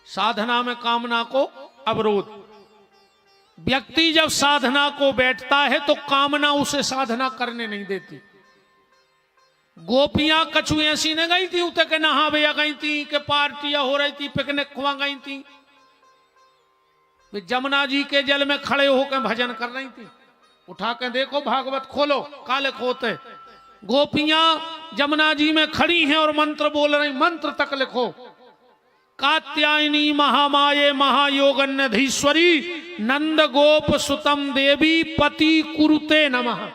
साधना में कामना को अवरोध। व्यक्ति जब साधना को बैठता है तो कामना उसे साधना करने नहीं देती। गोपियां कछु ऐसी न गई थी उते के नहा भैया गई थी के पार्टियां हो रही थी, पिकनिक खुआ गई थी, वे जमुना जी के जल में खड़े होकर भजन कर रही थी। उठा के देखो भागवत खोलो, काले खोते गोपियां जमुना जी में खड़ी हैं और मंत्र बोल रही। मंत्र तक लिखो, कात्यायनी महामाये महायोगन्यधीश्वरी नंद गोप सुतम देवी पति कुरुते नमः।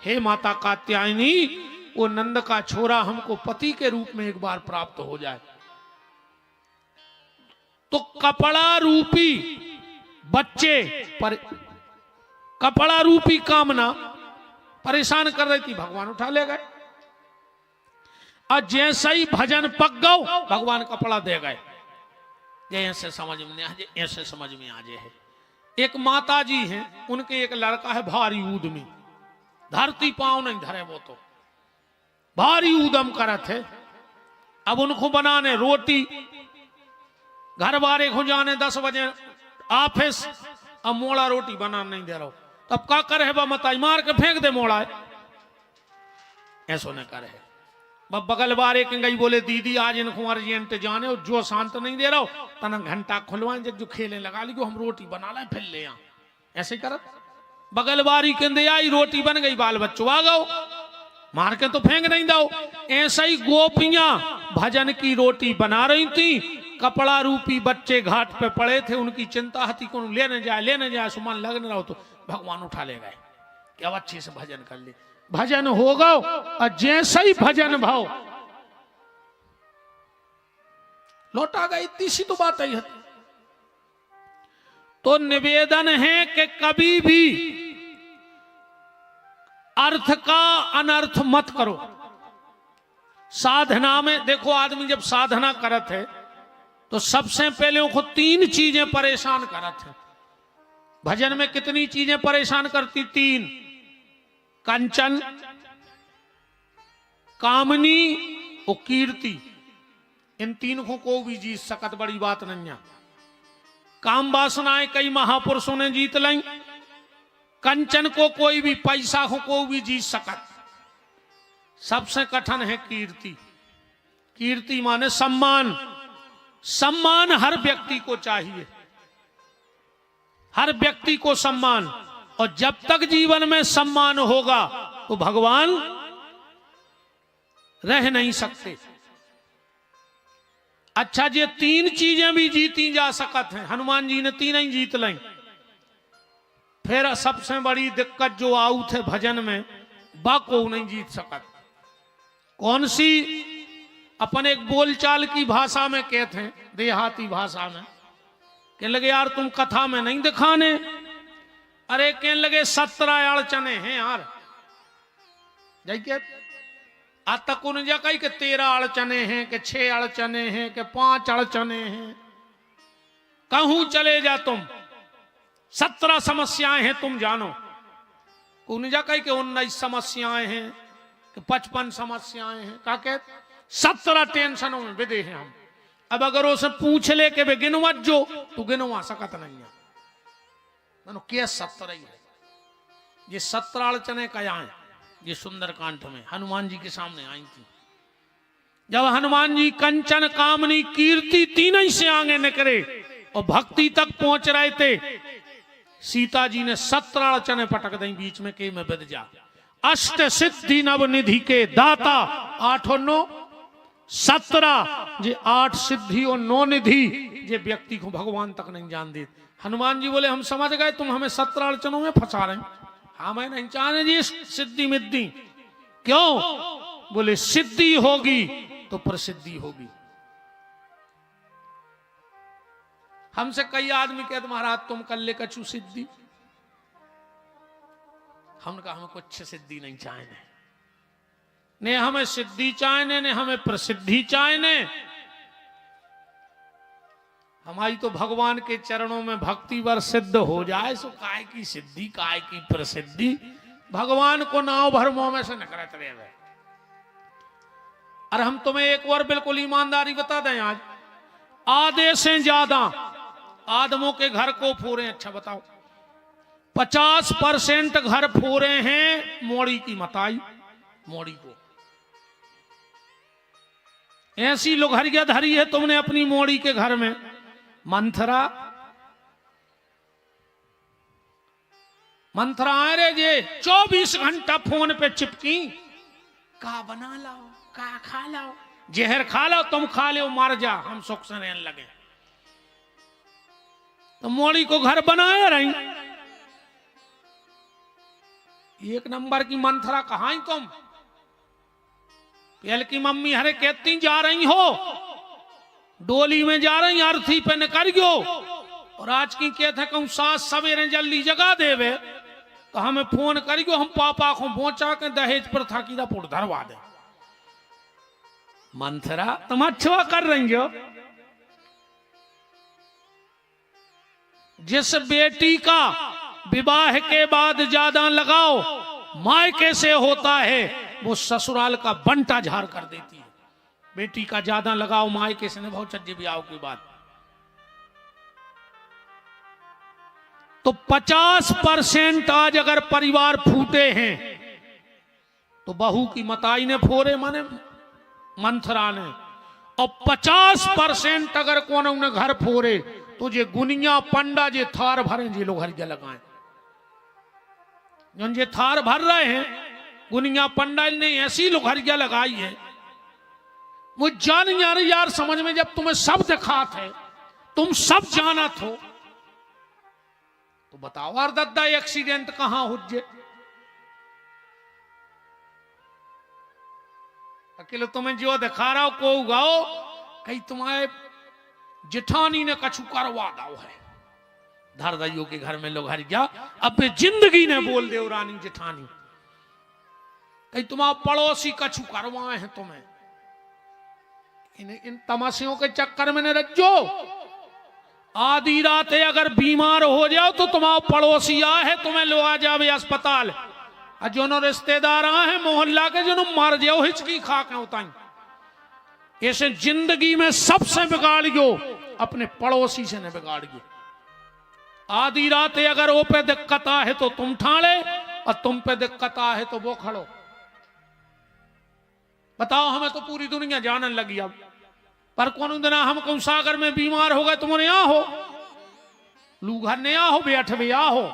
हे माता कात्यायनी, वो नंद का छोरा हमको पति के रूप में एक बार प्राप्त हो जाए। तो कपड़ा रूपी बच्चे पर कपड़ा रूपी कामना परेशान कर रही थी, भगवान उठा ले गए। और जैसे ही भजन पक गओ भगवान कपड़ा दे गए। ऐसे समझ में आ जाए, ऐसे समझ में आ जाए। एक माता जी हैं, उनके एक लड़का है भारी ऊदमी, धरती पांव नहीं धरे, वो तो भारी ऊदम करत है। अब उनको बनाने रोटी, घर बारे को जाने 10 बजे ऑफिस, अब मोड़ा रोटी बनाने नहीं दे रहा। तब का करे मताई मार के फेंक दे मोड़ा है, ऐसो न करे। बगल बारे के गई बोले दीदी आज इनको अर्जेंट जाने और जो शांत नहीं दे रहा हो तना घंटा खुलवाए, जब जो खेलने लगा ली हम रोटी बना लाए फिर ले आ। ऐसे ही करत बगल बारी के अंदर आई, रोटी बन गई, बाल बच्चों आ गओ, मार के तो फेंक नहीं दो। ऐसा ही गोपियां भजन की रोटी बना रही थी, कपड़ा रूपी बच्चे घाट पे पड़े थे, उनकी चिंता थी कौन लेने जाए सुमन लग न रहा हो। तो भगवान उठा ले गए कि अब अच्छे से भजन कर ले। भजन होगा और जैसे ही भजन भाव लौटा गई, इतनी सी तो बात ही है। तो निवेदन है कि कभी भी अर्थ का अनर्थ मत करो। साधना में देखो, आदमी जब साधना करत है तो सबसे पहले उनको 3 चीजें परेशान करत है। भजन में कितनी चीजें परेशान करती? 3, कंचन, कामनी और कीर्ति। इन 3 को भी जीत सकत, बड़ी बात नहीं है। काम वासनाएं कई महापुरुषों ने जीत लाई, कंचन को कोई भी, पैसा को भी जीत सकत। सबसे कठिन है कीर्ति। कीर्ति माने सम्मान। सम्मान हर व्यक्ति को चाहिए, हर व्यक्ति को सम्मान। और जब तक जीवन में सम्मान होगा तो भगवान रह नहीं सकते। अच्छा, ये 3 चीजें भी जीती जा सकत हैं। हनुमान जी ने 3 ही जीत लाई। फिर सबसे बड़ी दिक्कत जो आऊ थे भजन में, बा को नहीं जीत सकत। कौन सी? अपन एक बोलचाल की भाषा में कहते हैं, देहाती भाषा में, कहने लगे यार तुम कथा में नहीं दिखाने। अरे कहने लगे 17 अड़चने हैं यार, जाइए आज तक उन जा कही कि 13 अड़चने हैं, कि 6 अड़चने हैं, कि 5 अड़चने हैं। कहूं चले जा तुम, 17 समस्याएं हैं तुम जानो। उन जा कही कि 19 समस्याएं हैं, कि 55 समस्याएं हैं। का कह 17 टेंशनों में विदे हैं हम। अब अगर उसे पूछ ले कि वे गिनवत जो, तू गिनवा सकत नहीं है। मानो क्या 17 ही है। ये 17 अड़चने क्या है? ये सुंदरकांड में हनुमान जी के सामने आई थी। जब हनुमान जी कंचन, कामनी, कीर्ति 3 ही से आगे निकले और भक्ति तक पहुंच रहे थे, सीता जी ने 17 अड़चने पटक दी बीच में के में बद जा। अष्ट सिद्धि नव निधि के दाता, 8 और 9 17, जे 8 सिद्धि और 9 निधि, जे व्यक्ति को भगवान तक नहीं जान दे। हनुमान जी बोले हम समझ गए तुम हमें 17 अड़चनों में फंसा रहे हैं। हाँ मैं नहीं चाहने जी सिद्धि मिद्धि। क्यों? बोले सिद्धि होगी तो प्रसिद्धि होगी। हमसे कई आदमी कहते महाराज तुम कर ले कछु सिद्धि। हमने कहा हमें कुछ सिद्धि नहीं चाहिए, ने हमें सिद्धि चाहिए, ने हमें प्रसिद्धि चाहिए। हमारी तो भगवान के चरणों में भक्ति वर सिद्ध हो जाए, सो काय की सिद्धि काय की प्रसिद्धि। भगवान को नाव भरमों में से न करते रहे। अरे हम तुम्हें एक और बिल्कुल ईमानदारी बता दें, आज आधे से ज्यादा आदमों के घर को फोड़े। अच्छा बताओ, 50% घर फोड़े हैं मोड़ी की मताई, मोड़ी को। ऐसी लोहरिया धरी है तुमने अपनी मोड़ी के घर में। मंथरा मंथरा रे जे 24 घंटा फोन पे चिपकी, का बना लाओ, का खा लाओ, जहर खा लो, तुम खा लो, मर जा, हम सुख से रहने लगे। तो मोड़ी को घर बनाए रही। एक नंबर की मंथरा कहाँ ही तुम। पहल की मम्मी हरे कहती जा रही हो, डोली में जा रही, अर्थी पे निकल गयो। और आज की कहते कहूं सास सवेरे जल्दी जगा देवे तो हमें फोन करियो, हम पापा को पहुंचा के दहेज प्रथा की पुट धरवा दे। मंथरा तुम अच्छा कर रही हो। जिस बेटी का विवाह के बाद ज्यादा लगाओ मायके से होता है, वो ससुराल का बंटा झाड़ कर देती है। बेटी का ज्यादा लगाओ मायके से, बहुत सज्जे ब्याह के बाद। तो 50% आज अगर परिवार फूटे हैं तो बहू की मताई ने फोड़े, माने मंथरा ने। और 50% अगर कौन ने घर फोड़े तो जे गुनिया पंडा जे थार भरे, जे लोग हरिया लगाए। जो जे थार भर रहे हैं गुनिया पंडा ने ऐसी लोग हरिया लगाई है। वो जान यार समझ में, जब तुम्हें सब दिखात है, तुम सब जानत हो, तो बताओ यार दद्दा एक्सीडेंट कहां हुज्जे। अकेले तुम्हें जो दिखा रहा हो को उगाओ, कहीं तुम्हारे जेठानी ने कछु करवा दाओ है। धारदाइयों के घर में लोग हर गया, अब जिंदगी ने बोल दे रानी जेठानी, कहीं तुम्हारे पड़ोसी कछु करवाए हैं तुम्हें। इन तमाशों के चक्कर में न रज्जो। आधी रात है अगर बीमार हो जाओ तो तुम्हारा पड़ोसी आ है, तुम्हें लो आ जावे अस्पताल। जो रिश्तेदार आए मोहल्ला के, जो मर जाओ हिचकी खा के उताई। ऐसे जिंदगी में सबसे बिगाड़ियो, अपने पड़ोसी से न बिगाड़ियो। आधी रात है अगर वो पे दिक्कत आए तो तुम ठाणे, और तुम पे दिक्कत आए तो वो खड़ो। बताओ, हमें तो पूरी दुनिया जानने लगी अब। पर कौन दिन हम कौन सागर में बीमार हो गए, तुमने यहाँ हो, लूघर ने यहाँ हो, बैठ भी यहाँ हो,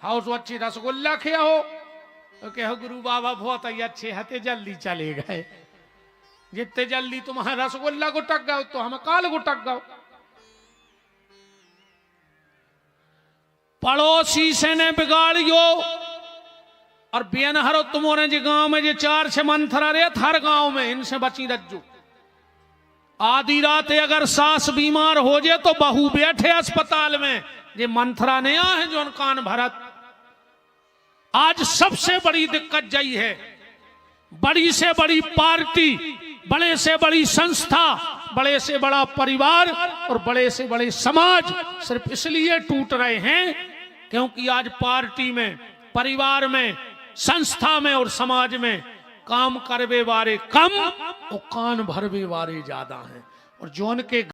हाउस अच्छी रसगुल्ला खे हो, तो कहो गुरु बाबा बहुत ही अच्छे हते, जल्दी चले गए। जितने जल्दी तुम्हारे रसगुल्ला को टक गए तो हमें काल को टक गए। पड़ोसी से ने बिगाड़ियो। और बेनहरो तुम्हारे जो गांव में जो 4-6 मंथरा रहे हर गांव में, इनसे बची रज्जो। आधी रात अगर सास बीमार हो जाए तो बहू बैठे अस्पताल में, ये मंथरा ने आ है जो कान भरत। आज सबसे बड़ी दिक्कत यही है, बड़ी से बड़ी पार्टी, बड़े से बड़ी संस्था, बड़े से बड़ा परिवार और बड़े से बड़े समाज सिर्फ इसलिए टूट रहे हैं क्योंकि आज पार्टी में, परिवार में, संस्था में और समाज में काम करवे वाले कम और कान भरवे वाले ज्यादा हैं। और जो उनके